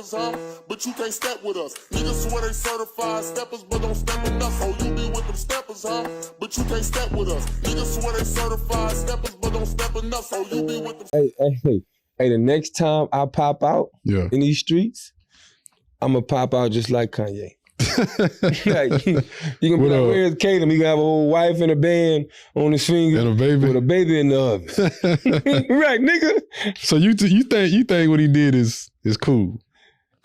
steppers, huh? But you can't step with us. Niggas swear they certified steppers, but don't step enough. Oh, you be with them steppers, huh? But you can't step with us. Niggas swear they certified steppers, but don't step enough. Oh, you be with them. Hey, the next time I pop out in these streets, I'm going to pop out just like Kanye. Like, you can be like, where's Caleb? He got a whole wife and a band on his finger. And a baby. With a baby in the oven. Right, nigga. So you think what he did is cool?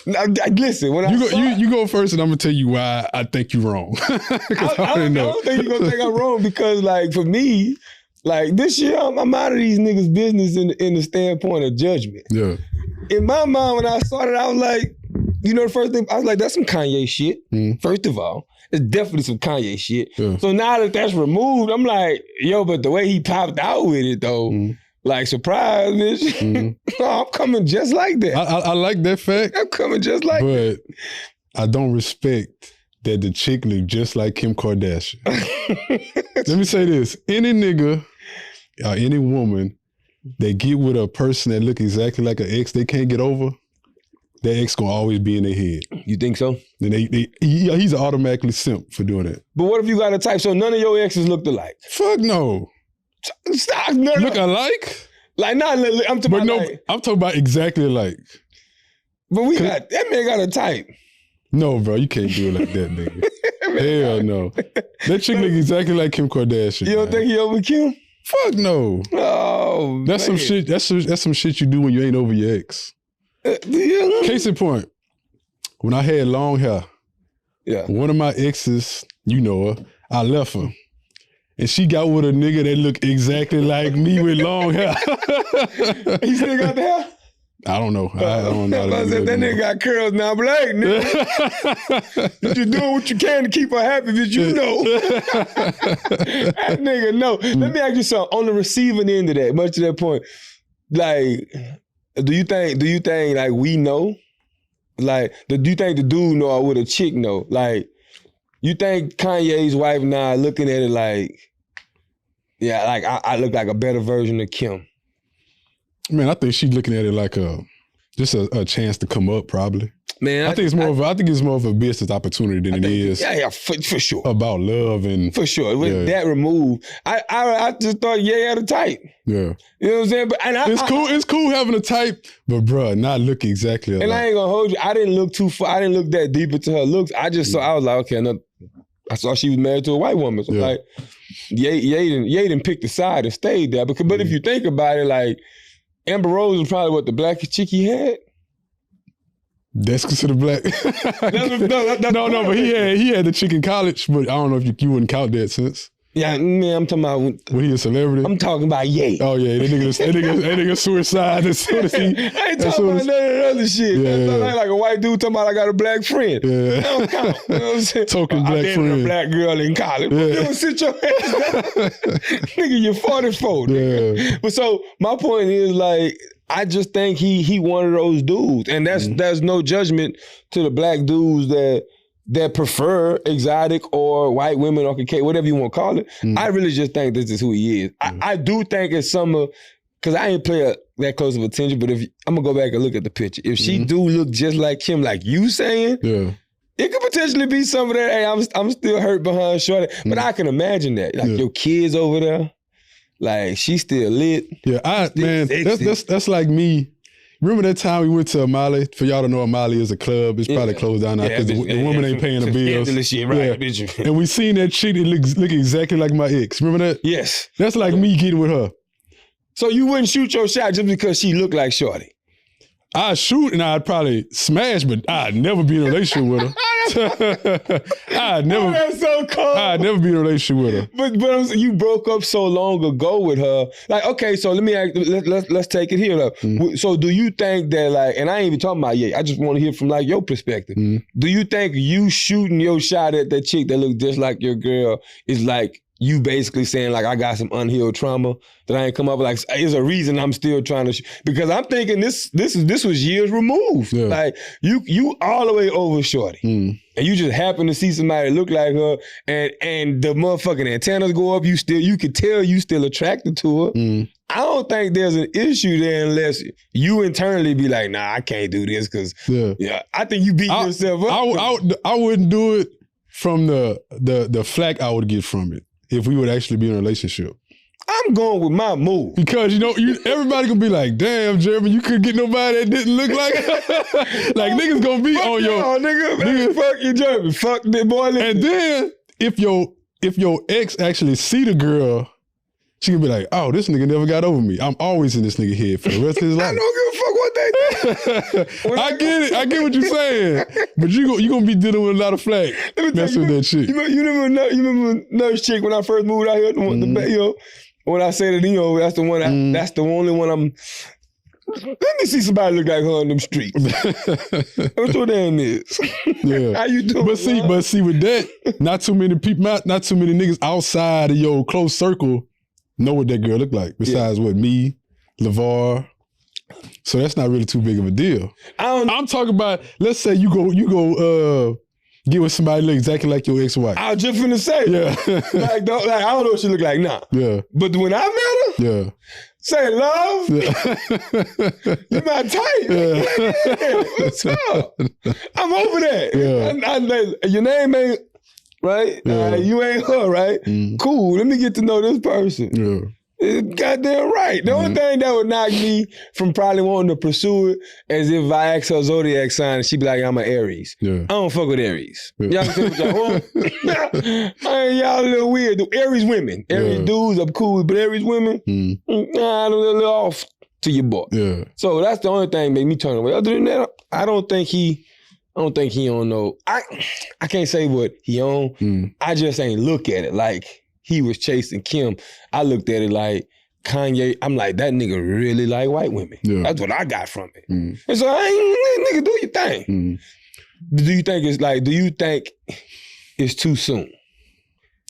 Now, listen, when you go first, and I'm gonna tell you why I think you're wrong. I don't think you're gonna think I'm wrong because, like, for me, like this year, I'm out of these niggas' business in the standpoint of judgment. Yeah. In my mind, when I started, I was like, you know, the first thing, I was like, that's some Kanye shit. First of all, it's definitely some Kanye shit. Yeah. So now that that's removed, I'm like, yo, but the way he popped out with it, though, like, surprise, bitch. I'm coming just like that. I like that fact. I'm coming just like that. But I don't respect that the chick look just like Kim Kardashian. Let me say this. Any nigga or any woman that get with a person that look exactly like an ex they can't get over, that ex gonna always be in their head. You think so? Then he's automatically simp for doing that. But what if you got a type so none of your exes looked alike? Fuck no. Stop. No. Look alike? Like, not, I'm talking about like, I'm talking about exactly alike. But that man got a type. No, bro, you can't do it like that, nigga. Hell no. That chick look exactly like Kim Kardashian. You don't think he over Kim? Fuck no. Oh, that's some shit. That's some shit you do when you ain't over your ex. Case in point, when I had long hair, one of my exes, you know her, I left her. And she got with a nigga that looked exactly like me with long hair. He still got the hair? I don't know. I don't know. I said, that nigga got curls now. I'm like, nigga, you're doing what you can to keep her happy, but you know. That nigga know. Let me ask you something. On the receiving end of that, much to that point, like, do you think like we know? Like, do you think the dude know or would a chick know? Like, you think Kanye's wife now looking at it like, yeah, like I look like a better version of Kim? Man, I think she's looking at it like just a chance to come up, probably. Man, I think it's more of a business opportunity than it is. Yeah, for sure. About love and for sure. With that removed, I just thought had a type. Yeah, you know what I'm saying. But it's cool having a type, but bruh, not look exactly alike. And I ain't gonna hold you. I didn't look too far. I didn't look that deep into her looks. I just saw. I was like, okay, I saw she was married to a white woman. So like, Ye didn't pick the side and stayed there. But if you think about it, like, Amber Rose was probably what the blackest chick he had. That's considered black. No, but he had the chick in college, but I don't know if you wouldn't count that since. Yeah, man, I'm talking about when he a celebrity. I'm talking about Ye. Oh yeah, that nigga suicide as soon as he. I ain't talking about none of that other shit. Yeah, that's like a white dude talking about I got a black friend. Yeah. That don't count. You know what I'm saying? Token black friend. I dated a black girl in college. Yeah. You don't sit your ass down. Nigga, you're 44. Nigga. Yeah. But so my point is, like, I just think he one of those dudes, and there's no judgment to the black dudes that prefer exotic or white women or whatever you want to call it. I really just think this is who he is. I do think it's because I ain't play that close of attention, but if I'm gonna go back and look at the picture, if she do look just like him, like you saying, it could potentially be some of that. Hey, I'm still hurt behind shorty, but I can imagine that, like your kids over there. Like, she still lit. Yeah, man, that's like me. Remember that time we went to Amali? For y'all to know, Amali is a club. It's probably closed down now because the woman ain't paying the bills. Shit, right, bitch. And we seen that chick that look exactly like my ex. Remember that? Yes. That's like me getting with her. So you wouldn't shoot your shot just because she looked like shorty? I'd shoot and I'd probably smash, but I'd never be in a relationship with her. That's so cold. I'd never be in a relationship with her. But you broke up so long ago with her. Like, okay, so let me ask, let's take it here. So do you think that, like, and I ain't even talking about Ye, I just want to hear from, like, your perspective. Do you think you shooting your shot at that chick that looks just like your girl is like you basically saying, like, I got some unhealed trauma that I ain't come up with? Like, there's a reason I'm still trying to because I'm thinking this was years removed. Yeah. Like, you all the way over shorty. And you just happen to see somebody look like her and the motherfucking antennas go up, you could tell you still attracted to her. I don't think there's an issue there unless you internally be like, nah, I can't do this because I think you beat yourself up. I wouldn't do it from the flack I would get from it if we would actually be in a relationship. I'm going with my move. Because, everybody gonna be like, damn, Jeremy, you couldn't get nobody that didn't look like like niggas gonna be on your... nigga, fuck you, Jeremy. Fuck that boy. And then, if your ex actually see the girl, she can be like, oh, this nigga never got over me. I'm always in this nigga head for the rest of his life. I don't give a fuck what they do. I get it. I get what you're saying. But you gonna be dealing with a lot of flack messing with that shit. You remember Nurse Chick when I first moved out here? When I say that, that's the one. That's the only one I'm... Let me see somebody look like her on them streets. That's what that is. Yeah. How you doing? But see, with that, not too many niggas outside of your close circle know what that girl look like. Besides what me, LeVar. So that's not really too big of a deal. I'm talking about, let's say you go get with somebody look exactly like your ex-wife. I was just finna say. Yeah. I don't know what she look like now. Yeah. But when I met her, say love, you my type. Yeah. What's up? I'm over that. Yeah. Your name ain't, right? Yeah. You ain't her, right? Cool, let me get to know this person. Yeah. Goddamn right. The only thing that would knock me from probably wanting to pursue it is if I ask her zodiac sign and she be like, I'm an Aries. Yeah. I don't fuck with Aries. Y'all can say what y'all want. Y'all a little weird. Aries women. Aries dudes, I'm cool with, but Aries women, I'm a little off to your boy. Yeah. So that's the only thing made me turn away. Other than that, I don't think he don't know. I can't say what he on. I just ain't look at it like he was chasing Kim. I looked at it like Kanye. I'm like, that nigga really like white women. Yeah. That's what I got from it. And so nigga, do your thing. Do you think it's too soon?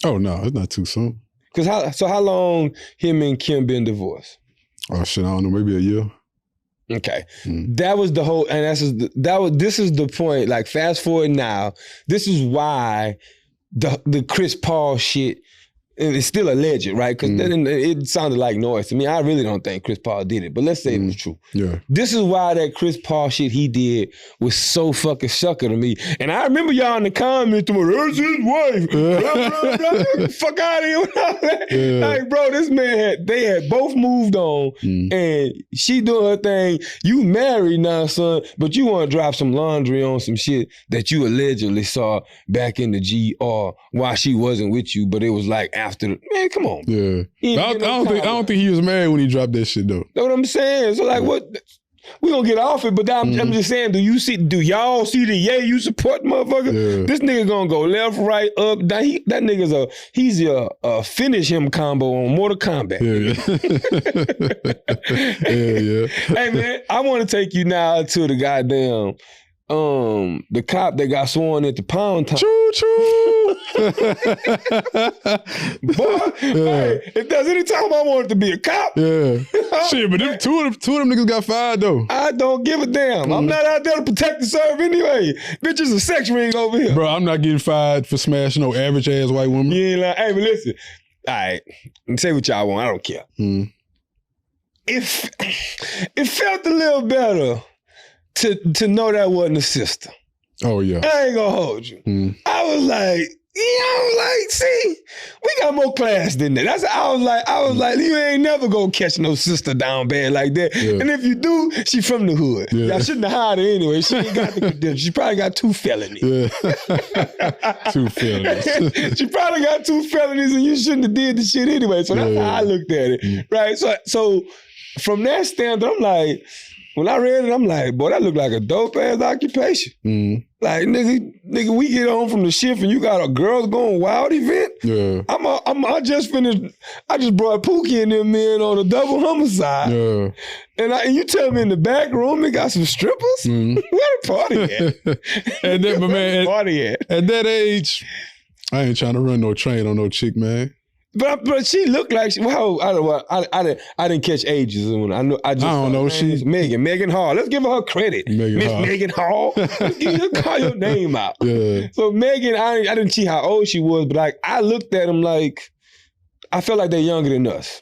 Oh no, it's not too soon. Cause how long him and Kim been divorced? Oh shit, I don't know, maybe a year. Okay. That was the whole, and this is the point. Like, fast forward now, this is why the Chris Paul shit, and it's still alleged, right? Because it sounded like noise to me. I really don't think Chris Paul did it, but let's say it was true. Yeah. This is why that Chris Paul shit he did was so fucking sucker to me. And I remember y'all in the comments, that's his wife. Blah, blah, blah. Fuck out of here with all that. Yeah. Like, bro, this man they had both moved on, and she doing her thing. You married now, son, but you want to drop some laundry on some shit that you allegedly saw back in the GR while she wasn't with you, but it was like after, man, come on. Yeah. I don't think he was married when he dropped that shit though. Know what I'm saying? So like, what? We gonna get off it, but I'm just saying, do y'all see the you support motherfucker? Yeah. This nigga gonna go left, right, up, down. That nigga's he's a finish him combo on Mortal Kombat. Yeah. Hey man, I want to take you now to the goddamn the cop that got sworn at the pound town. Choo choo. Boy, hey, if there's any time I wanted to be a cop. Yeah. Shit, but two of them niggas got fired though. I don't give a damn. I'm not out there to protect and serve anyway. Bitch, it's a sex ring over here. Bro, I'm not getting fired for smashing no average ass white woman. You ain't like, hey, but listen. All right, say what y'all want. I don't care. It felt a little better to know that wasn't a sister. Oh yeah. I ain't gonna hold you. I was like, see, we got more class than that. I was like, you ain't never gonna catch no sister down bad like that. Yeah. And if you do, she from the hood. Yeah. Y'all shouldn't have hired her anyway. She ain't got the credentials. She probably got 2 felonies. Yeah. 2 felonies. She probably got 2 felonies and you shouldn't have did the shit anyway. So that's how I looked at it. Right? So from that standpoint, I'm like, when I read it, I'm like, boy, that look like a dope-ass occupation. Like, nigga, we get home from the shift and you got a girls going wild event? Yeah. I just brought Pookie and them men on a double homicide. Yeah. And you tell me in the back room they got some strippers? Where the party at? And then, but man, party at that age, I ain't trying to run no train on no chick, man. But she looked like I didn't catch ages. I don't know. She's Meagan Hall. Let's give her credit, Miss Meagan Hall. Let's call your name out. Yeah. So Meagan, I didn't see how old she was, but I looked at them like I felt like they're younger than us.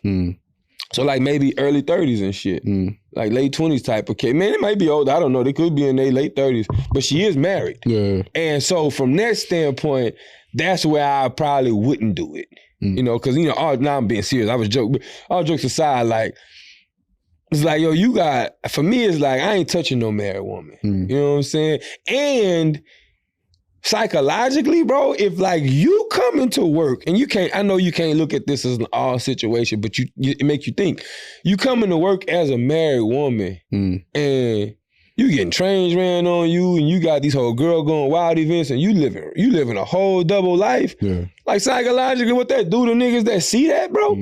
So like maybe early 30s and shit. Like late 20s type of kid. Man, it might be old. I don't know. They could be in their late 30s. But she is married. Yeah. And so from that standpoint, that's where I probably wouldn't do it. You know, because, you know, now I'm being serious. I was joking. All jokes aside, like, it's like, yo, you got, for me, it's like, I ain't touching no married woman. You know what I'm saying? And psychologically, bro, if like you come into work and you can't, I know you can't look at this as an all situation, but it makes you think. You come into work as a married woman and you getting trains ran on you and you got these whole girl going wild events and you living a whole double life. Yeah. Like psychologically, what that do to niggas that see that, bro?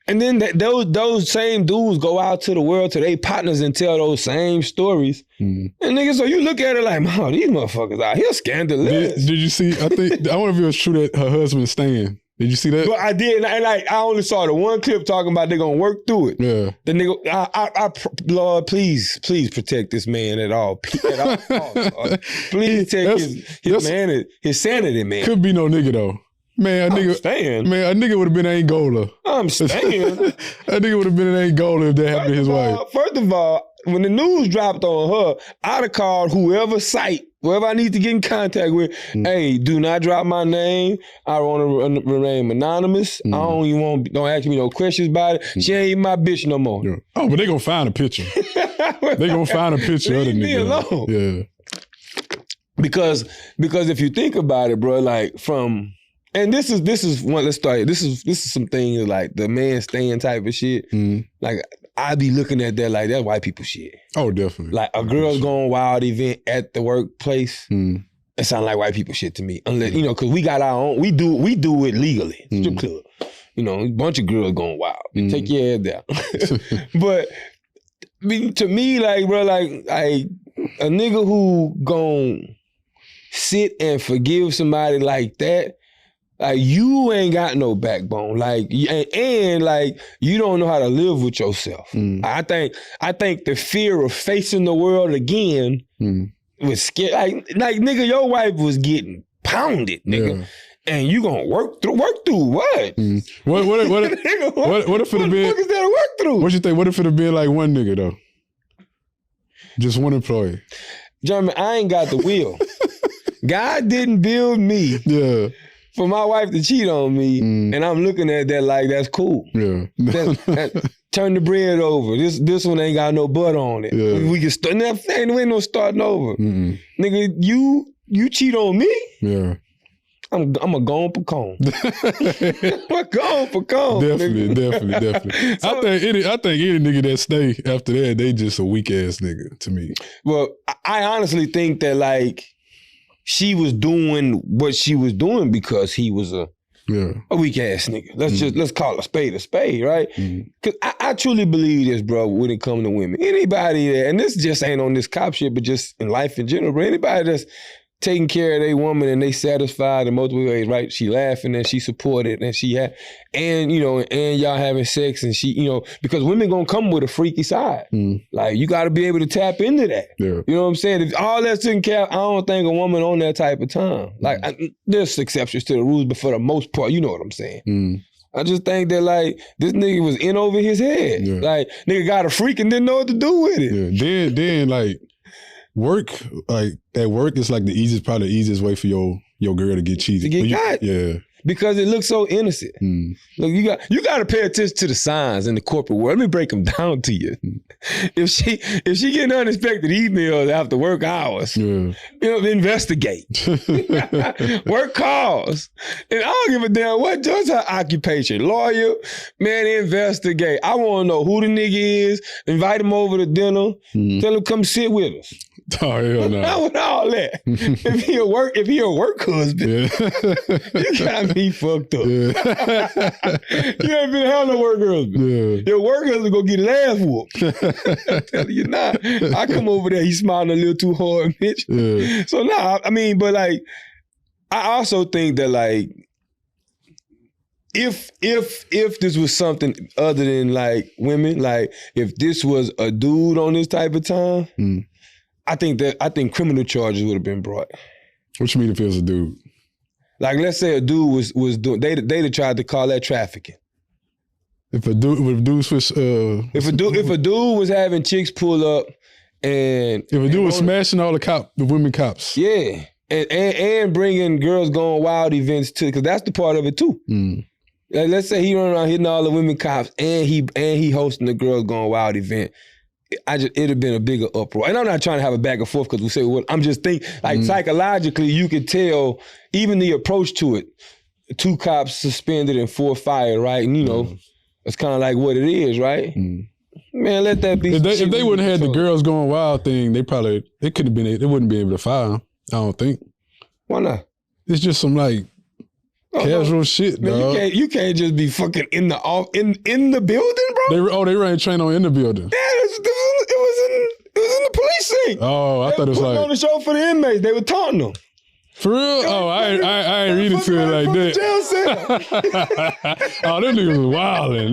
And then those same dudes go out to the world to their partners and tell those same stories. And niggas, so you look at it like, man, these motherfuckers out here scandalous. Did you see? I wonder if it was true that her husband staying. Did you see that? But I did, and like I only saw the one clip talking about they're gonna work through it. Yeah. The nigga, Lord, please protect this man at all. Please protect his sanity, man. Could be no nigga though. Man, a nigga would have been Angola. I'm staying. A nigga would have been in Angola if that happened to his wife. First of all, when the news dropped on her, I'd have called whoever I need to get in contact with. Hey, do not drop my name. I want to remain anonymous. I don't ask me no questions about it. She ain't even my bitch no more. Yeah. Oh, but they gonna find a picture. They gonna find a picture of the nigga. Leave me alone. Yeah. Because if you think about it, bro, like from. And this is one. Let's start. This is some things like the man staying type of shit. Like I be looking at that like that's white people shit. Oh, definitely. Like a girl's going wild event at the workplace. It sounds like white people shit to me. Unless because we got our own. We do it legally. Strip club. You know, a bunch of girls going wild. Take your head down. But I mean, to me, like bro, like a nigga who gon' sit and forgive somebody like that. Like you ain't got no backbone, like and like you don't know how to live with yourself. I think the fear of facing the world again was scary. Like nigga, your wife was getting pounded, nigga, and you gonna work through what? What if it have been? What is there to work through? What you think? What if it have been like one nigga though? Just one employee. Jeremy, I ain't got the will. God didn't build me. Yeah. For my wife to cheat on me, and I'm looking at that like that's cool. Yeah. Turn the bread over. This one ain't got no butter on it. Yeah. We can start. Ain't no starting over. Nigga, you cheat on me. Yeah. I'm a gone pecan. I'm a gone pecan. Definitely. So, I think any nigga that stay after that, they just a weak ass nigga to me. Well, I honestly think that like. She was doing what she was doing because he was a weak ass nigga. Let's call a spade, right? Because I truly believe this, bro, when it comes to women. Anybody that, and this just ain't on this cop shit, but just in life in general, bro, anybody that's taking care of their woman and they satisfied in multiple ways, right? She laughing and she supported and she had, and y'all having sex and she, because women gonna come with a freaky side. Like you gotta be able to tap into that. Yeah. You know what I'm saying? If all that's taken care of, I don't think a woman on that type of time. Like there's exceptions to the rules, but for the most part, you know what I'm saying. I just think that like this nigga was in over his head. Yeah. Like nigga got a freak and didn't know what to do with it. Yeah. Then like work, like at work, it's like probably the easiest way for your girl to get cheated. To get caught. Yeah. Because it looks so innocent. Look, you got to pay attention to the signs in the corporate world. Let me break them down to you. If she getting unexpected emails after work hours, investigate. Work calls. And I don't give a damn what's her occupation. Lawyer, man, investigate. I want to know who the nigga is. Invite him over to dinner. Tell him come sit with us. Oh, hell no. Not with all that. If he a work husband, you got me fucked up. You ain't been having no work husband. Your work husband gonna get his ass whooped. I'm telling you now. I come over there, he's smiling a little too hard, bitch. So I mean, but like, I also think that like, if this was something other than like women, like if this was a dude on this type of time, I think criminal charges would have been brought. What you mean if it was a dude? Like let's say a dude was doing, they'd have tried to call that trafficking. If a dude switch, if a dude was having chicks pull up, and if a dude was smashing all the women cops, yeah, and bringing girls going wild events too, because that's the part of it too. Like, let's say he run around hitting all the women cops, and he hosting the girls going wild event. It'd have been a bigger uproar. And I'm not trying to have a back and forth because we say what I'm just thinking. Like psychologically, you could tell even the approach to it. 2 cops suspended and 4 fired, right? And you know, it's kind of like what it is, right? Man, let that be. If they wouldn't have had the girls going wild thing, they couldn't have been. They wouldn't be able to fire them. I don't think. Why not? It's just some like casual shit, man, dog. You can't just be fucking in the building, bro. They ran train on in the building. Yeah, it was in the police scene. Oh, I thought it was like on the show for the inmates. They were taunting them. For real? Oh, I ain't read into it like that. Oh, them niggas was wildin'.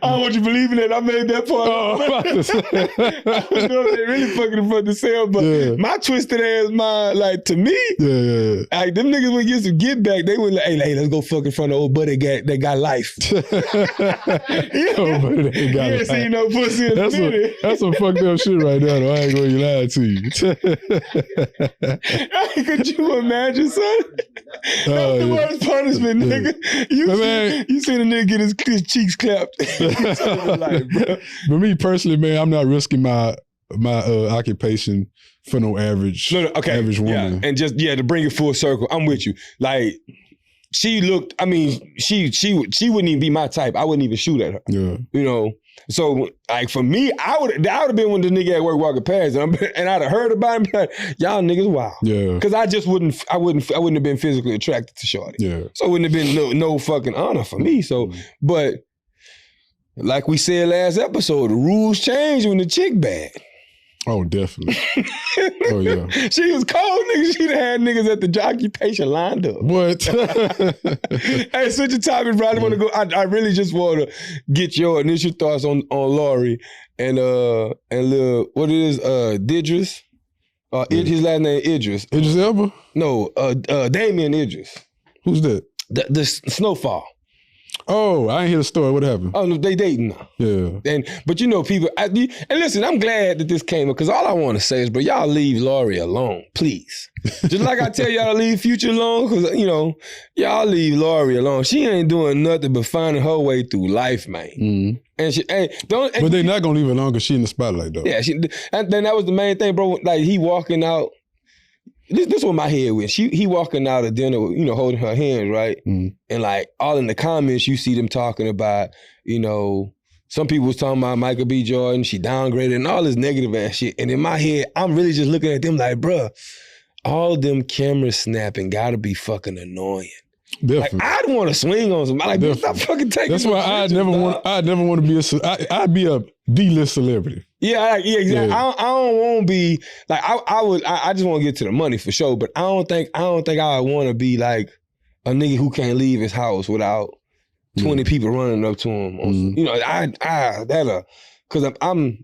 I don't want you believing that I made that part. I don't know if they really fucking in front of the cell, but my twisted ass mind, like to me, like them niggas would get some get back. They would like, hey, let's go fuck in front of old buddy that got life. You ain't seen no pussy in a minute. That's some fucked up shit right now, though. I ain't gonna lie to you. Could you imagine, son? That's the worst punishment, nigga. You seen a nigga get his cheeks clapped. Like, bro. But me personally, man, I'm not risking my occupation for no average average woman. Yeah. And just to bring it full circle, I'm with you. Like she looked. I mean, she wouldn't even be my type. I wouldn't even shoot at her. Yeah, you know. So, like, for me, I would have been when the nigga at work walking past and I'd have heard about him, like, y'all niggas wild. Yeah. Because I wouldn't have been physically attracted to shorty. Yeah. So it wouldn't have been no fucking honor for me. So, but like we said last episode, the rules change when the chick bad. Oh, definitely. Oh, yeah. She was cold, nigga. She'd have had niggas at the occupation lined up. What? Hey, switch the topic, bro. I really just want to get your initial thoughts on Lori and little, what it is, Idris. His last name Idris. Idris Elba? No, Damian Idris. Who's that? The Snowfall. Oh, I ain't hear the story. What happened? Oh, no, they dating now. Yeah. But you know, people, and listen, I'm glad that this came up because all I want to say is, bro, y'all leave Lori alone, please. Just like I tell y'all to leave Future alone, because, you know, y'all leave Lori alone. She ain't doing nothing but finding her way through life, man. Mm-hmm. But they're not going to leave her alone because she in the spotlight, though. Yeah, and then that was the main thing, bro. Like, he walking out. This what my head went. He walking out of dinner, you know, holding her hands, right? Mm. And like all in the comments, you see them talking about, you know, some people was talking about Michael B. Jordan, she downgraded and all this negative ass shit. And in my head, I'm really just looking at them like, bruh, all them camera snapping gotta be fucking annoying. Definitely. Like, I'd want to swing on somebody. Like, stop fucking taking. That's why I'd never want to be I'd be a D-list celebrity. Yeah, exactly. Yeah. I don't want to be like I just want to get to the money for sure. But I don't think I want to be like a nigga who can't leave his house without 20 people running up to him. You know, because I'm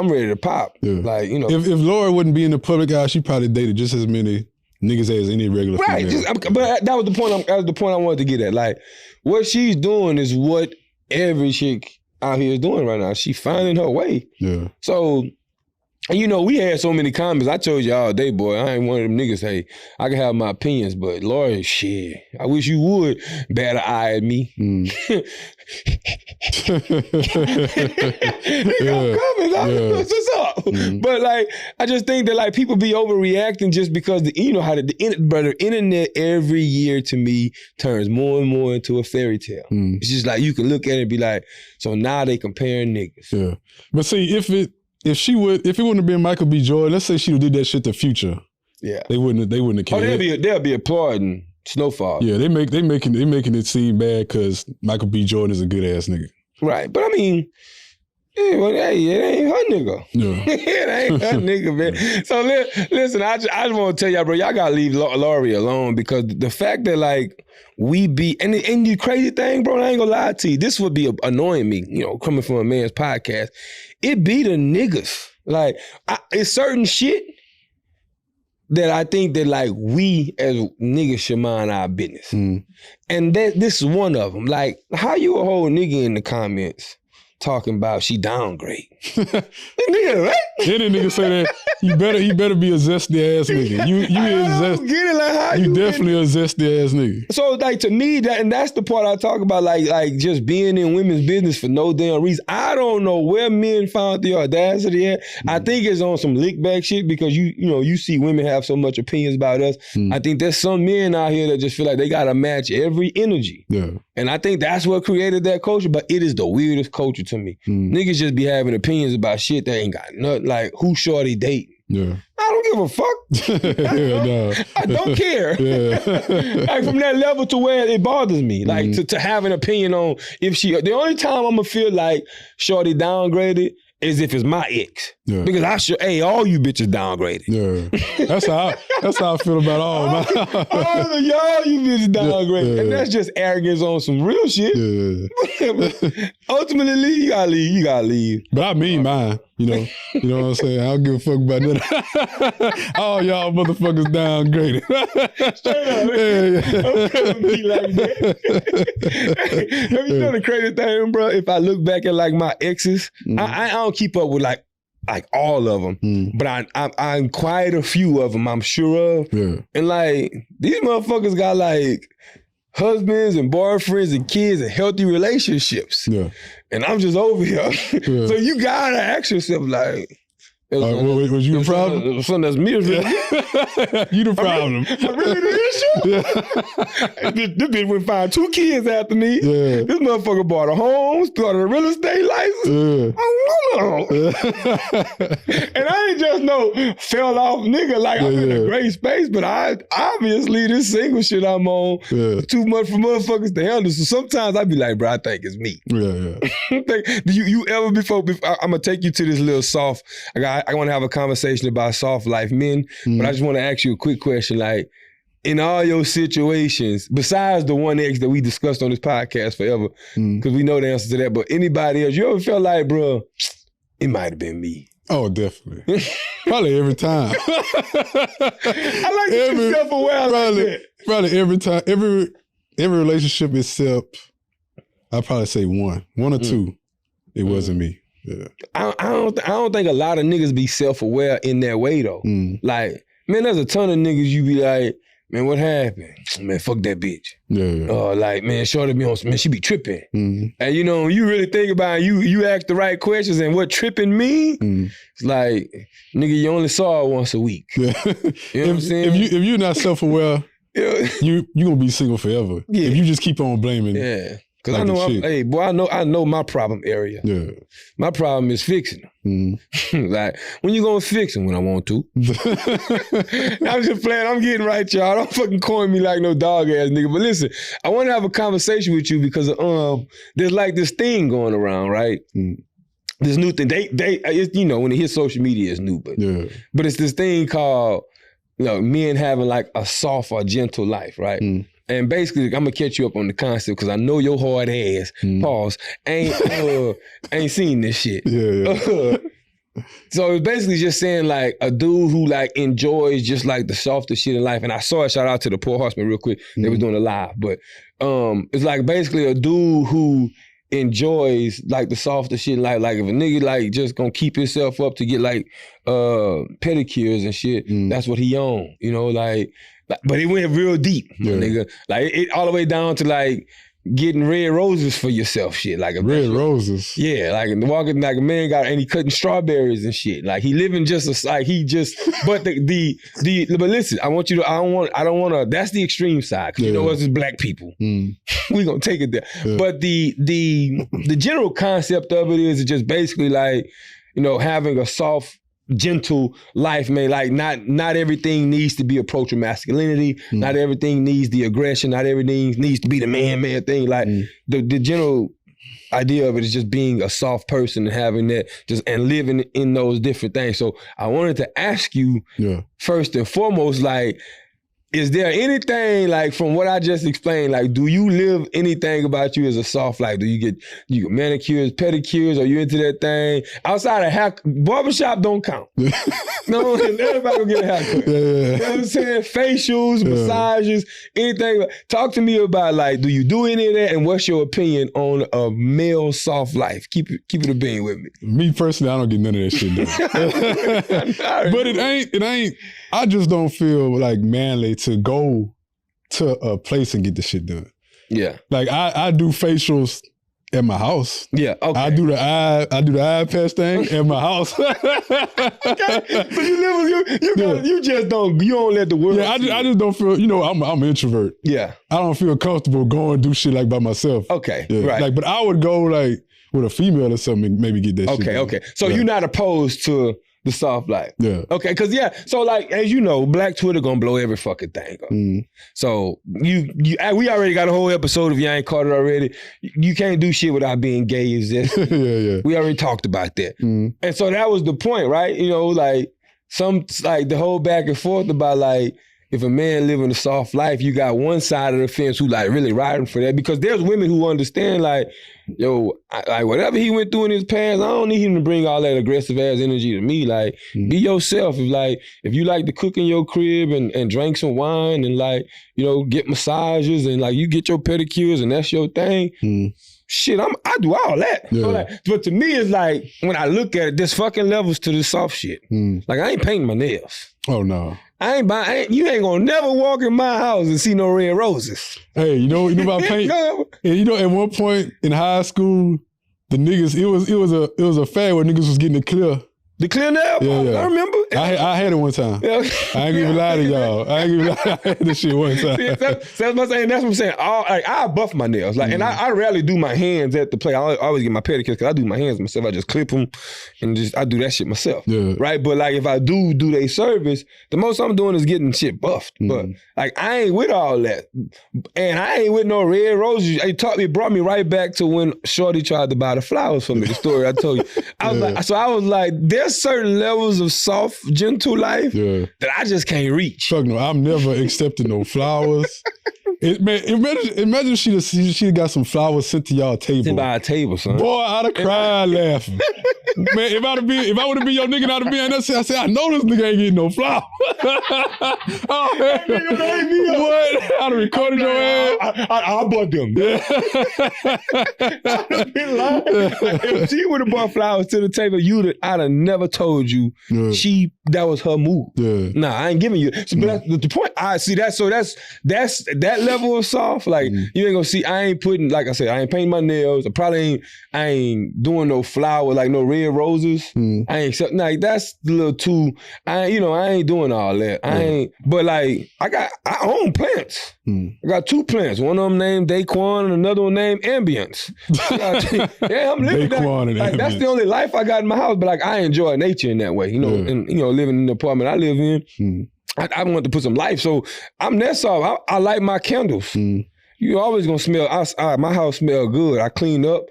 ready to pop. Yeah. Like, you know, if Laura wouldn't be in the public eye, she probably dated just as many niggas as any regular female. But that was the point. That was the point I wanted to get at. Like, what she's doing is what every chick out here is doing right now. She finding her way. Yeah. So, and you know, we had so many comments. I told you all day, boy, I ain't one of them niggas. Hey, I can have my opinions, but Lori, shit, I wish you would bat an eye at me. What's up? Mm. But like, I just think that like people be overreacting just because you know how the internet every year to me turns more and more into a fairy tale. Mm. It's just like you can look at it and be like, so now they comparing niggas. Yeah, but see if it wouldn't have been Michael B. Jordan, let's say she would did that shit to Future. Yeah, they wouldn't have cared. Oh, they'll be applauding Snowfall. Yeah, they making it seem bad because Michael B. Jordan is a good ass nigga. Right, but I mean, it ain't her nigga. Yeah. It ain't her nigga, man. So listen, I just want to tell y'all, bro, y'all gotta leave Lori alone because the fact that like we be and the crazy thing, bro, I ain't gonna lie to you, this would be annoying me, you know, coming from a man's podcast. It be the niggas. Like, it's certain shit that I think that like we as niggas should mind our business. And this is one of them. Like, how you a whole nigga in the comments talking about she downgrade? Nigga, right? Any nigga say that, he better be a zesty ass nigga. You get it, like how you definitely a zesty ass nigga. So like to me, that's the part I talk about, like just being in women's business for no damn reason. I don't know where men found the audacity at. I think it's on some lick back shit because you see women have so much opinions about us. I think there's some men out here that just feel like they gotta match every energy. Yeah. And I think that's what created that culture, but it is the weirdest culture to me. Niggas just be having opinions about shit that ain't got nothing, like who shorty dating. Yeah. I don't give a fuck. I don't care. Like from that level to where it bothers me. Like to have an opinion on if she, the only time I'm gonna feel like shorty downgraded is if it's my ex. Yeah. Because all you bitches downgraded. Yeah. That's how I feel about all of y'all you bitches downgraded. And that's just arrogance on some real shit. Yeah. Ultimately, you gotta leave. But I mean mine. You know what I'm saying? I don't give a fuck about that. All y'all motherfuckers downgraded. Straight up. I'm be like that. Have you done the crazy thing, bro? If I look back at like my exes, I don't keep up with like all of them, but I'm quite a few of them I'm sure of. Yeah. And like these motherfuckers got like husbands and boyfriends and kids and healthy relationships. Yeah. And I'm just over here. Yeah. So you gotta ask yourself like, was you a problem? Something that's me. You the problem. I'm really the issue? Yeah. This bitch went find 2 kids after me. Yeah. This motherfucker bought a home, started a real estate license. Yeah. And I ain't just fell off nigga. Like I'm in a great space, but I obviously this single shit I'm on too much for motherfuckers to handle. So sometimes I be like, bro, I think it's me. Yeah. Do you ever before I'm gonna take you to this little soft, I want to have a conversation about soft life men, but I just want to ask you a quick question. Like, in all your situations, besides the one ex that we discussed on this podcast forever, because we know the answer to that, but anybody else, you ever felt like, bro, it might have been me? Oh, definitely. Probably every time. I like to be self-aware. Probably every time. Every relationship except, I'll probably say one or two. It wasn't me. Yeah. I don't think a lot of niggas be self-aware in that way though. Like, man, there's a ton of niggas you be like, man, what happened? Man, fuck that bitch. Yeah. Like, man, shorty be on, man, she be tripping. And you really think about it, you ask the right questions and what tripping mean, it's like, nigga, you only saw her once a week. Yeah. You know what I'm saying? If you're not self-aware, you gonna be single forever. Yeah. If you just keep on blaming. Yeah. Cause like I know my problem area. Yeah. My problem is fixing them. Like, when you gonna fix them? When I want to. I'm just playing, I'm getting right, y'all. Don't fucking coin me like no dog ass nigga. But listen, I want to have a conversation with you because there's like this thing going around, right? This new thing. When it hits social media, it's new, but it's this thing called, men having like a soft or gentle life, right? And basically, I'm gonna catch you up on the concept because I know your hard ass, pause, ain't seen this shit. Yeah. So it's basically just saying like a dude who like enjoys just like the softer shit in life. And I saw it, shout out to the Poor Horseman real quick. They was doing a live, but it's like basically a dude who enjoys like the softer shit in life. Like if a nigga like just gonna keep himself up to get like pedicures and shit, that's what he on, but it went real deep, nigga. Like it all the way down to like getting red roses for yourself, shit. Like red roses. Yeah, like walking like a man and he cutting strawberries and shit. Like he living just but listen, I don't want to, that's the extreme side. Cause you know us as black people. We gonna take it there. Yeah. But the general concept of it is just basically like, having a soft, gentle life, man. Like not everything needs to be approach of masculinity. Not everything needs the aggression. Not everything needs to be the man thing. Like the general idea of it is just being a soft person and having that and living in those different things. So I wanted to ask you first and foremost, like, is there anything like from what I just explained? Like, do you live anything about you as a soft life? Do you get manicures, pedicures? Are you into that thing? Outside of hair, barbershop don't count. No, everybody will get a haircut. Yeah. You know what I'm saying? Facials, massages, anything. Talk to me about like, do you do any of that? And what's your opinion on a male soft life? Keep it a bean with me. Me personally, I don't get none of that shit done. But it ain't. I just don't feel like manly to go to a place and get the shit done. Yeah. Like I do facials at my house. Yeah. Okay. I do the eye patch thing at my house. Okay. So you just don't let the world. Yeah, I just don't feel. You know, I'm an introvert. Yeah. I don't feel comfortable going and do shit like by myself. Okay. Yeah. Right. Like, but I would go like with a female or something, maybe get that shit done. Okay. So you're not opposed to the soft life. Yeah. Okay, because so like, as you know, Black Twitter gonna blow every fucking thing up. So we already got a whole episode if you ain't caught it already. You can't do shit without being gay. Is this? Yeah. We already talked about that. And so that was the point, right? You know, like the whole back and forth about like, if a man living a soft life, you got one side of the fence who like really riding for that, because there's women who understand like, yo, like whatever he went through in his past, I don't need him to bring all that aggressive ass energy to me. Like, be yourself. If you like to cook in your crib and drink some wine and like, you know, get massages and like you get your pedicures and that's your thing. Shit, I do all that. Yeah. So like, but to me, it's like when I look at it, there's fucking levels to the soft shit. Like I ain't painting my nails. Oh no. You ain't gonna never walk in my house and see no red roses. Hey, you know about paint? And you know, at one point in high school, the niggas, it was a fad where niggas was getting it clear. The clear nail? Yeah. I remember. I had it one time. Yeah. I ain't even lie to y'all. I had this shit one time. That's what I'm saying. I buff my nails. Like, and I rarely do my hands at the play. I always get my pedicures because I do my hands myself. I just clip them and I do that shit myself. Yeah. Right? But like if I do they service, the most I'm doing is getting shit buffed. But like I ain't with all that. And I ain't with no red roses. It brought me right back to when Shorty tried to buy the flowers for me, the story I told you. I was like, there's certain levels of soft, gentle life that I just can't reach. Fuck no, I'm never accepting no flowers. Imagine she got some flowers sent to y'all table. Sent by a table, son. Boy, I'd have cried laughing. Man, if I would have been your nigga, I'd have been I said, I know this nigga ain't getting no flowers. Oh, man. What? I'd have recorded your ass. I bought them. I'd have been lying. Like, if she would have brought flowers to the table, I'd have never told you that was her move. Yeah. Nah, I ain't giving you. So, but that's the point. I see that. So that's that level of soft. Like you ain't gonna see. I ain't putting, like I said, I ain't painting my nails. I ain't doing no flower, like no red roses. I ain't like that's a little too. I ain't doing all that. I ain't. But like I own plants. I got 2 plants. One of them named Daquan and another one named Ambience. Yeah, I'm living that. That's the only life I got in my house. But like I enjoy nature in that way. You know, and living in the apartment I live in. I want to put some life. So I'm that soft. I light my candles. You always gonna smell. My house smell good. I clean up.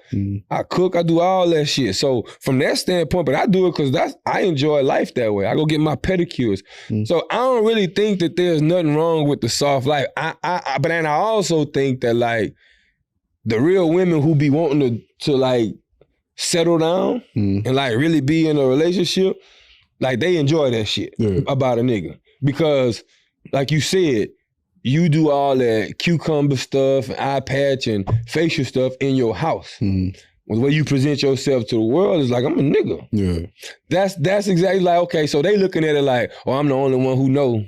I cook. I do all that shit. So from that standpoint, but I do it because I enjoy life that way. I go get my pedicures. So I don't really think that there's nothing wrong with the soft life. But then I also think that like the real women who be wanting to like settle down and like really be in a relationship, like they enjoy that shit about a nigga. Because, like you said, you do all that cucumber stuff and eye patch and facial stuff in your house. The way you present yourself to the world is like, I'm a nigga. Yeah. That's exactly like, okay, so they looking at it like, oh, I'm the only one who know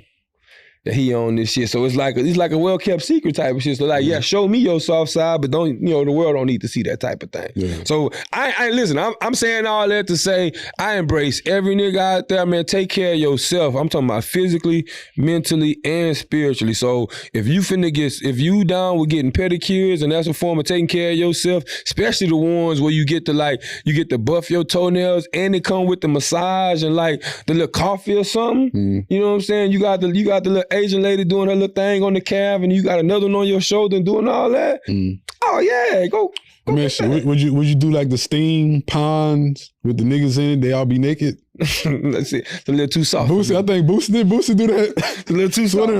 that he on this shit. So it's like a well-kept secret type of shit. So like, yeah, show me your soft side, but don't, the world don't need to see that type of thing. Yeah. So I listen, I'm saying all that to say I embrace every nigga out there, man. Take care of yourself. I'm talking about physically, mentally, and spiritually. So if you down with getting pedicures and that's a form of taking care of yourself, especially the ones where you get to buff your toenails and they come with the massage and like the little coffee or something. You know what I'm saying? You got the little Asian lady doing her little thing on the calf, and you got another one on your shoulder and doing all that. Oh yeah, go. Would you do like the steam ponds with the niggas in it? They all be naked. Let's see, it's a little too soft. Boosie, I think Boosie do that. It's a little too soft.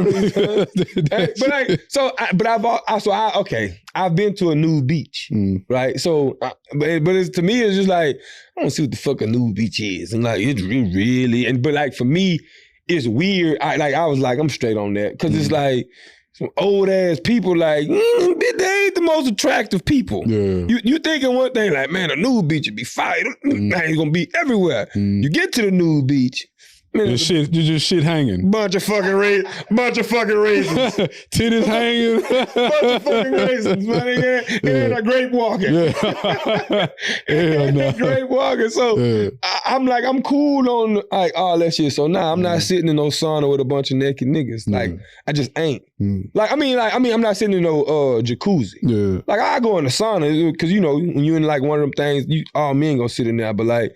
I've been to a nude beach, right? So, to me, it's just like I don't see what the fuck a nude beach is, and like it's really, but like for me, it's weird. I was like, I'm straight on that because it's like. Some old ass people like, they ain't the most attractive people. Yeah. You thinking one thing like, man, a nude beach would be fire. It's gonna be everywhere. You get to the nude beach. Man, you just shit hanging. Bunch of fucking raisins. Titties hanging. Bunch of fucking raisins, man. And a grape walking. Yeah. Hell no. Grape walking. So I'm like, I'm cool on like all that shit. So now I'm not sitting in no sauna with a bunch of naked niggas. Like I just ain't. Like I mean, I'm not sitting in no jacuzzi. Yeah. Like I go in the sauna because you know when you in like one of them things, all men gonna sit in there. But like.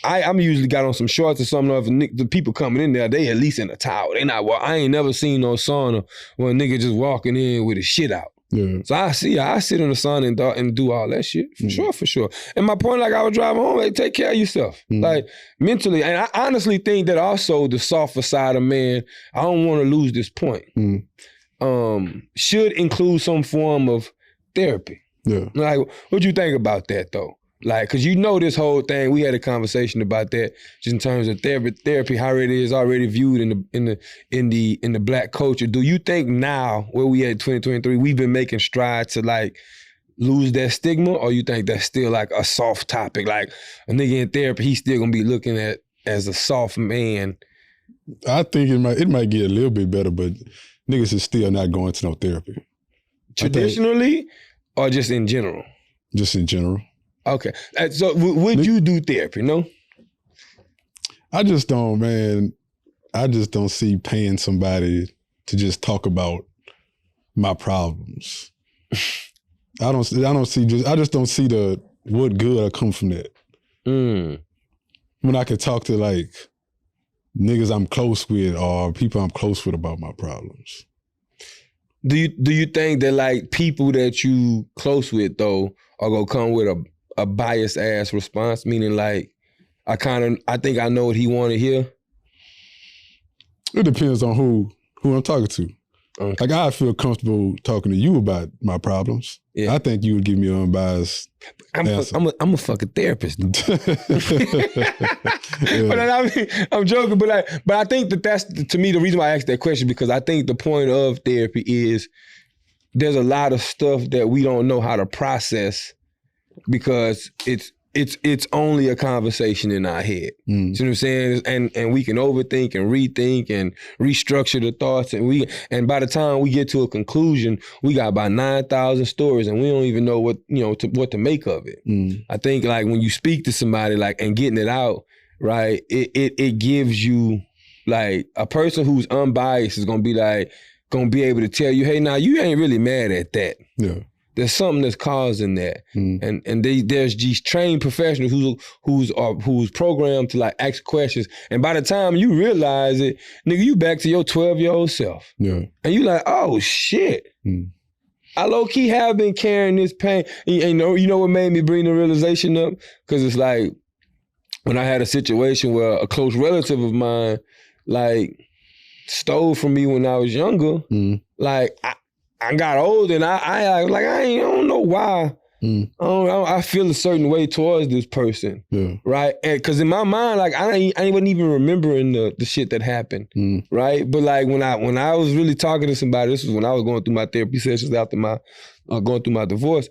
I'm usually got on some shorts or something. If the people coming in there, they at least in a towel. They not. Well, I ain't never seen no sauna where a nigga just walking in with his shit out. Yeah. So I sit in the sauna and do all that shit for sure. And my point, like I was driving home, like take care of yourself, like mentally. And I honestly think that also the softer side of man. I don't want to lose this point. Should include some form of therapy. Yeah. Like, what you think about that though? Like, cause you know this whole thing. We had a conversation about that, just in terms of therapy, how it is already viewed in the black culture. Do you think now, where we at 2023, we've been making strides to like lose that stigma, or you think that's still like a soft topic? Like a nigga in therapy, he's still gonna be looking at as a soft man. I think it might get a little bit better, but niggas is still not going to no therapy. Traditionally, or just in general? Just in general. Okay. So would you do therapy, no? I just don't, man. I just don't see paying somebody to just talk about my problems. I just don't see what good will come from that. When I could talk to like niggas I'm close with or people I'm close with about my problems. Do you think that like people that you close with though are gonna come with a biased ass response, meaning like I think I know what he want to hear? It depends on who I'm talking to. Okay. Like I feel comfortable talking to you about my problems. Yeah. I think you would give me an unbiased answer. I'm a fucking therapist. But I mean, I'm joking, but I think that's to me the reason why I asked that question, because I think the point of therapy is there's a lot of stuff that we don't know how to process because it's only a conversation in our head. You know what I'm saying? And we can overthink and rethink and restructure the thoughts, and by the time we get to a conclusion, we got about 9,000 stories and we don't even know what to make of it. I think like when you speak to somebody like and getting it out, right, it gives you like a person who's unbiased is gonna be able to tell you, hey, now you ain't really mad at that. Yeah. There's something that's causing that, and there's these trained professionals who's programmed to like ask questions, and by the time you realize it, nigga, you back to your 12-year-old self, and you like, oh shit, I low key have been carrying this pain. And you know what made me bring the realization up? Because it's like when I had a situation where a close relative of mine like stole from me when I was younger, like. I got older and I don't know why. I feel a certain way towards this person, right? And because in my mind, like I wasn't even remembering the shit that happened, right? But like when I was really talking to somebody, this was when I was going through my therapy sessions after going through my divorce.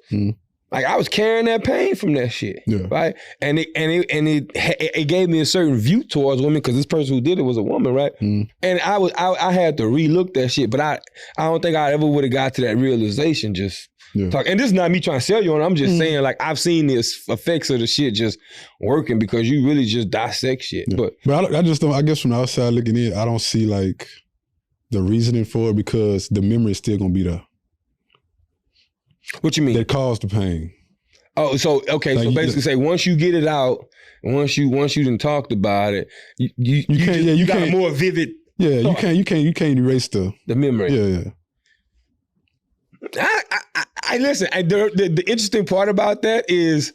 Like I was carrying that pain from that shit, right? And it gave me a certain view towards women because this person who did it was a woman, right? And I had to relook that shit, but I don't think I ever would have got to that realization just talk. And this is not me trying to sell you on. I'm just saying like I've seen the effects of the shit just working because you really just dissect shit. Yeah. But I just don't. I guess from the outside looking in, I don't see like the reasoning for it because the memory is still gonna be there. What you mean? That caused the pain. Oh, so okay. Like, so basically, say once you get it out, once you done talked about it, you got a more vivid Yeah, you can't erase the memory. Yeah. I listen. The interesting part about that is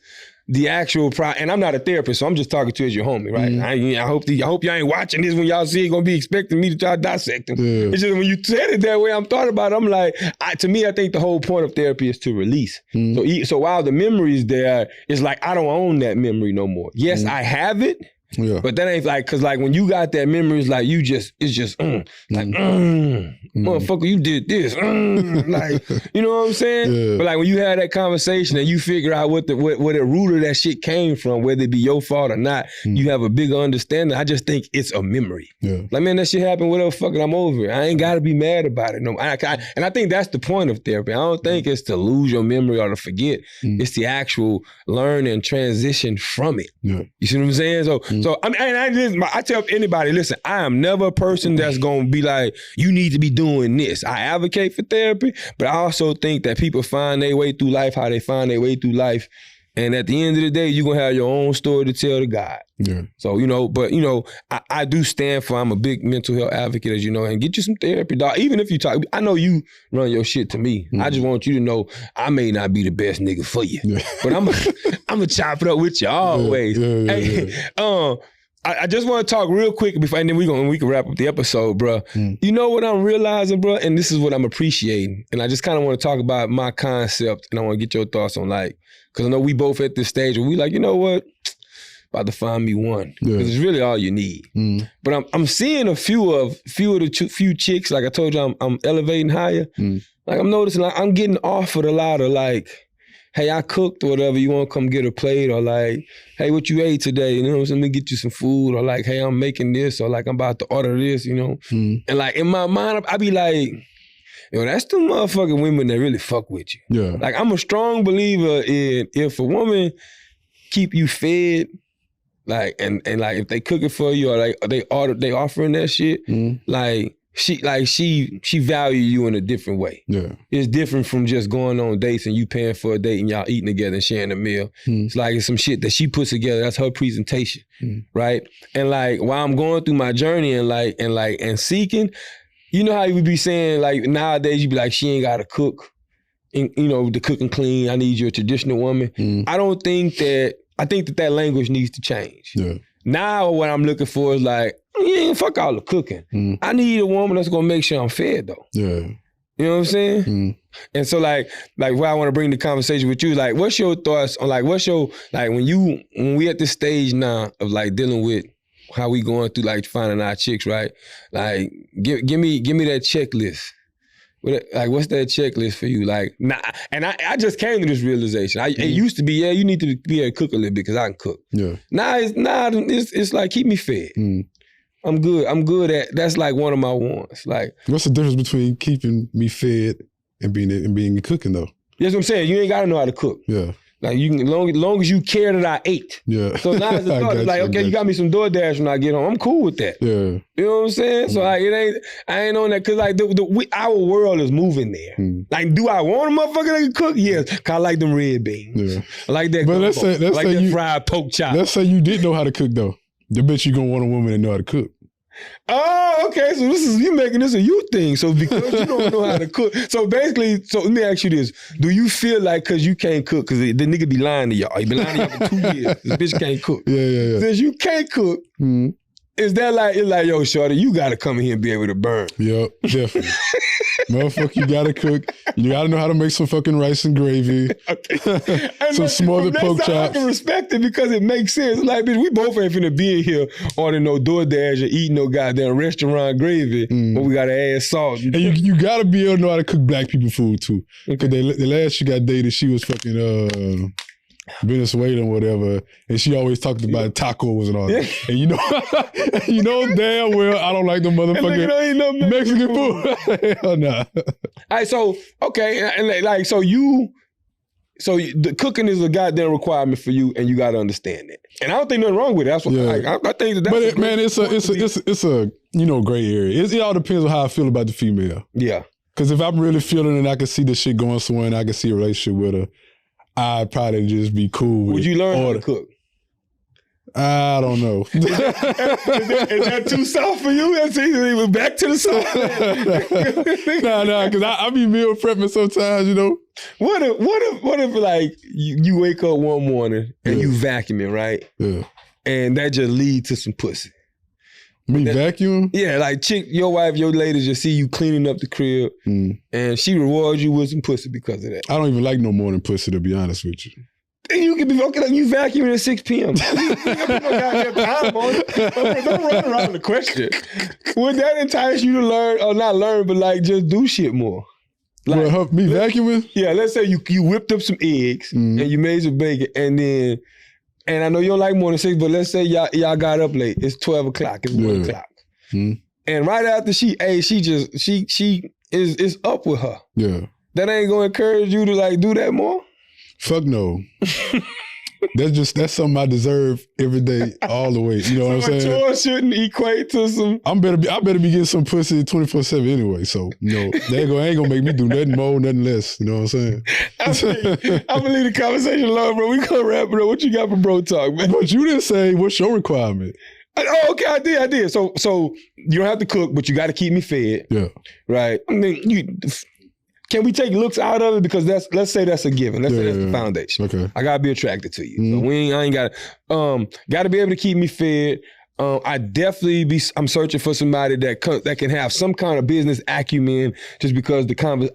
the actual and I'm not a therapist, so I'm just talking to you as your homie, right? Mm-hmm. I hope y'all ain't watching this when y'all see it, gonna be expecting me to try to dissect them. Yeah. It's just when you said it that way, I'm thought about it, I'm like, to me, I think the whole point of therapy is to release. Mm-hmm. So while the memory's there, it's like I don't own that memory no more. Yes, I have it. Yeah. But that ain't like, cause like when you got that memory, it's like motherfucker, you did this. Like, you know what I'm saying? Yeah. But like when you have that conversation and you figure out what the root of that shit came from, whether it be your fault or not, you have a bigger understanding. I just think it's a memory. Yeah. Like, man, that shit happened, whatever, fuck it, I'm over it. I ain't gotta be mad about it. No, and I think that's the point of therapy. I don't think it's to lose your memory or to forget. It's the actual learn and transition from it. Yeah. You see what I'm saying? So I tell anybody, listen, I am never a person that's gonna be like, you need to be doing this. I advocate for therapy, but I also think that people find their way through life how they find their way through life. And at the end of the day, you're gonna have your own story to tell to God. Yeah. So, I do stand for, I'm a big mental health advocate, as you know, and get you some therapy, dog. Even if you talk, I know you run your shit to me. I just want you to know I may not be the best nigga for you, but I'm gonna chop it up with you always. I just want to talk real quick before, and then we can wrap up the episode, bro. You know what I'm realizing, bro, and this is what I'm appreciating, and I just kind of want to talk about my concept, and I want to get your thoughts on because I know we both at this stage where we like, you know what, about to find me one, because it's really all you need. But I'm seeing a few chicks, like I told you, I'm elevating higher. Like I'm noticing, like I'm getting offered a lot of like, hey, I cooked or whatever, you want to come get a plate? Or like, hey, what you ate today? You know what I'm saying? Let me get you some food. Or like, hey, I'm making this. Or like, I'm about to order this, you know? And like, in my mind, I be like, that's the motherfucking women that really fuck with you. Yeah. Like, I'm a strong believer in if a woman keep you fed, like, and like, if they cook it for you or like they offering that shit, she value you in a different way. Yeah. It's different from just going on dates and you paying for a date and y'all eating together and sharing a meal. It's like it's some shit that she puts together. That's her presentation, right? And like while I'm going through my journey and seeking, you know how you would be saying like nowadays you be like, she ain't gotta cook, and, the cook and clean. I need you a traditional woman. I think that language needs to change. Yeah. Now what I'm looking for is like, fuck all the cooking. I need a woman that's gonna make sure I'm fed though. Yeah. You know what I'm saying? And so like where I want to bring the conversation with you, like what's your thoughts on like when we at this stage now of like dealing with how we going through like finding our chicks, right? Like give me that checklist. Like, what's that checklist for you? Like, nah, and I just came to this realization. It used to be, you need to be able to cook a little bit because I can cook. Yeah. Now it's like keep me fed. I'm good at that's like one of my wants. Like, what's the difference between keeping me fed and being cooking though? That's what I'm saying. You ain't gotta know how to cook. Yeah. Like you can, long as you care that I ate. Yeah. So now it's the thought, like, okay, you got me some DoorDash when I get home. I'm cool with that. Yeah. You know what I'm saying? So like, I ain't on that because like our world is moving there. Like, do I want a motherfucker that can cook? Yes. Cause I like them red beans. Yeah. I like that. But let's say that fried pork chop. Let's say you didn't know how to cook though. The bitch you gonna want a woman that know how to cook. Oh, okay. So you making this a you thing. So because you don't know how to cook. So basically, let me ask you this. Do you feel like because you can't cook, because the nigga be lying to y'all. He been lying to y'all for 2 years. This bitch can't cook. Yeah. Since you can't cook, is that like, it's like, yo, shorty, you got to come in here and be able to burn. Yep, definitely. Motherfucker, you got to cook. You got to know how to make some fucking rice and gravy. Okay. Some smothered pork chops. I can respect it because it makes sense. Like, bitch, we both ain't finna be in here ordering no DoorDash or eating no goddamn restaurant gravy, but we got to add salt. And you got to be able to know how to cook black people food too. Because the last she got dated, she was fucking Venezuelan or whatever, and she always talked about tacos and all that. And you know damn well I don't like the motherfucking Mexican food. Hell nah. All right, so okay, and like so the cooking is a goddamn requirement for you, and you got to understand it. And I don't think nothing wrong with it. That's what I think that's. But it's a gray area. It all depends on how I feel about the female. Yeah. Because if I'm really feeling it, and I can see the shit going somewhere, and I can see a relationship with her, I'd probably just be cool with it. Would you learn how to cook? I don't know. Is that too soft for you? That's even back to the soft. Nah, because I be meal prepping sometimes, you know. What if like you wake up one morning and you vacuuming, right? Yeah. And that just leads to some pussy. Me vacuum? Yeah, like your wife, your lady just see you cleaning up the crib and she rewards you with some pussy because of that. I don't even like no more than pussy, to be honest with you. And you can be fucking up, you vacuuming at 6 p.m. Don't run around the question. Would that entice you to learn, or not learn, but like just do shit more? Like, me vacuuming? Yeah, let's say you whipped up some eggs and you made some bacon and I know you don't like more than 6, but let's say y'all got up late. It's 12 o'clock, it's 1 o'clock. And right after she is up with her. Yeah. That ain't gonna encourage you to like do that more? Fuck no. That's something I deserve every day, all the way. You know what I'm saying? So a chore shouldn't equate to some. I better be getting some pussy 24/7 anyway. So ain't gonna make me do nothing more, nothing less. You know what I'm saying? I'm gonna leave the conversation alone, bro. We gonna wrap it up. What you got for bro talk, man? But you didn't say what's your requirement. Oh, okay, I did. So you don't have to cook, but you got to keep me fed. Yeah. Right. I mean, can we take looks out of it? Because let's say that's a given. Let's say that's the foundation. Okay. I gotta be attracted to you. So I ain't gotta be able to keep me fed. I'm searching for somebody that can have some kind of business acumen, just because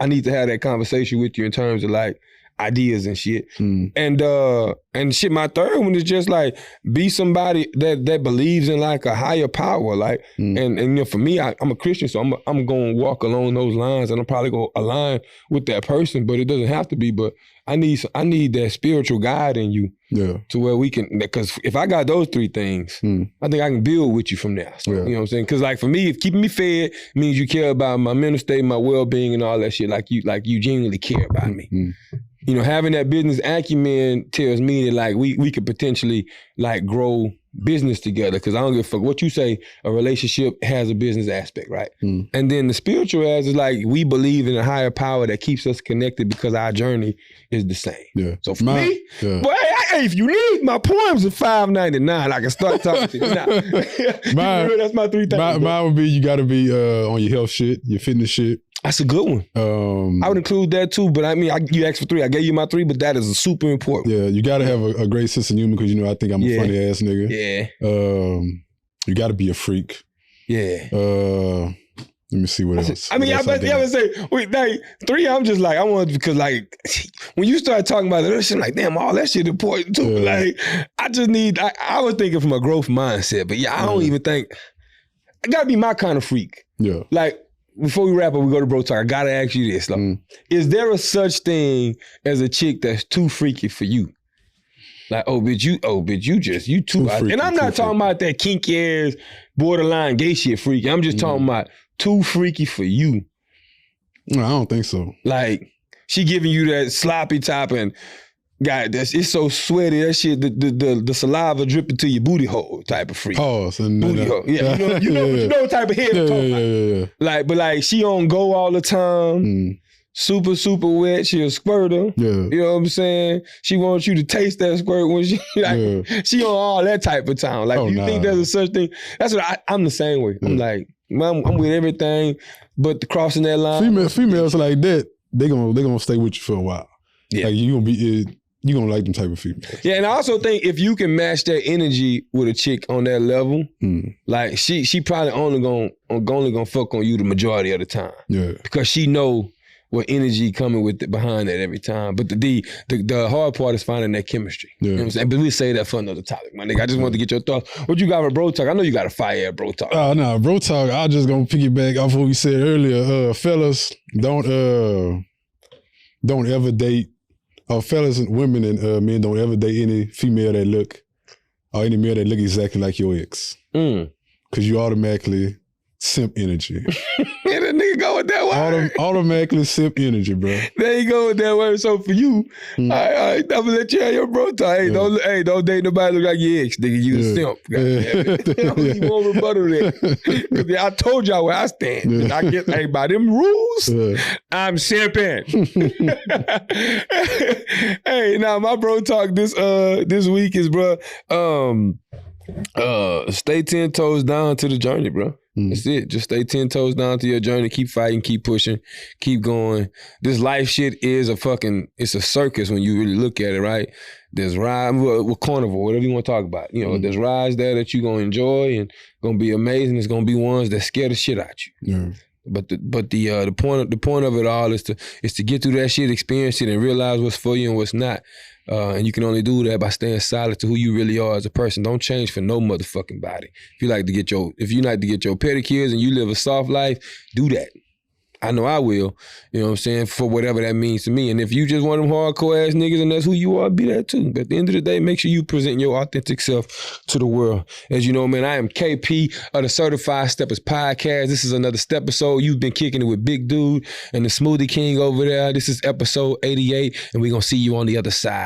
I need to have that conversation with you in terms of like ideas and shit. And shit, my third one is just like be somebody that believes in like a higher power. Like and you know, for me, I'm a Christian, so I'm gonna walk along those lines, and I'm probably gonna align with that person, but it doesn't have to be. But I need that spiritual guide in you. Yeah. To where we can, because if I got those 3 things, I think I can build with you from there. So, you know what I'm saying? Because like for me, if keeping me fed means you care about my mental state, my well-being and all that shit, like you genuinely care about me. You know, having that business acumen tells me that like we could potentially like grow business together, because I don't give a fuck what you say. A relationship has a business aspect, right? And then the spiritual as is like we believe in a higher power that keeps us connected because our journey is the same. Yeah. So for me, but hey, if you need my poems at $5.99, I can start talking to you now. That's my 3 things. Mine would be you got to be on your health shit, your fitness shit. That's a good one. I would include that too, but I mean, you asked for 3. I gave you my 3, but that is super important. Yeah, you got to have a great sense of humor, because you know I think I'm a funny ass nigga. Yeah. You got to be a freak. Yeah. Let me see what else. I mean, I would say, like 3. I'm just like, I want, because like when you start talking about that shit, I'm like, damn, all that shit important too. Like, I just need. I was thinking from a growth mindset, but I don't even think I gotta be my kind of freak. Yeah. Like, before we wrap up, we go to bro talk. I gotta ask you this: like, is there a such thing as a chick that's too freaky for you? Like, bitch, you too freaky. And I'm not talking about that kinky ass, borderline gay shit freaky. I'm just talking about too freaky for you. No, I don't think so. Like, she giving you that sloppy top and it's so sweaty, that shit, the saliva dripping to your booty hole type of freak. Pause. Booty hole. Yeah, you know what type of head I'm talking about. Like, but like, she on go all the time. Super, super wet. She a squirter. Yeah. You know what I'm saying? She wants you to taste that squirt when she she on all that type of time. Like, you think there's a such thing? That's what I'm the same way. I'm like, I'm with everything, but the crossing that line. Females like that, they gonna stay with you for a while. Yeah. Like, you gonna like them type of females. Yeah, and I also think if you can match that energy with a chick on that level, like she probably only gonna fuck on you the majority of the time. Yeah. Because she know what energy coming with it behind that every time. But the hard part is finding that chemistry. Yeah. You know what I'm saying? But we say that for another topic, my nigga. I just wanted to get your thoughts. What you got for bro talk? I know you got a fire bro talk. No, bro talk, I just gonna piggyback off what we said earlier. Fellas, don't ever date, fellas and women and men, don't ever date any female that look, or any male that look exactly like your ex. Because you automatically simp energy. Yeah, that nigga go with that word. Automatically simp energy, bro. There you go with that word. So for you, I'm gonna let you have your bro talk. Hey, don't date nobody look like your ex, nigga. You a simp. You won't rebuttal that. Because I told y'all where I stand. I get, by them rules, I'm simping. Hey, now my bro talk this week is, bro, Stay 10 toes down to the journey, bro. That's it. Just stay 10 toes down to your journey. Keep fighting, keep pushing, keep going. This life shit is it's a circus when you really look at it, right? There's rides, well, carnival, whatever you want to talk about. There's rides there that you're going to enjoy and going to be amazing. There's going to be ones that scare the shit out you. But the point of it all is to get through that shit, experience it, and realize what's for you and what's not. And you can only do that by staying solid to who you really are as a person. Don't change for no motherfucking body. If you like to get your pedicures and you live a soft life, do that. I know I will. You know what I'm saying? For whatever that means to me. And if you just want them hardcore ass niggas and that's who you are, be that too. But at the end of the day, make sure you present your authentic self to the world. As you know, man, I am KP of the Certified Steppers Podcast. This is another step episode. You've been kicking it with Big Dude and the Smoothie King over there. This is episode 88, and we're going to see you on the other side.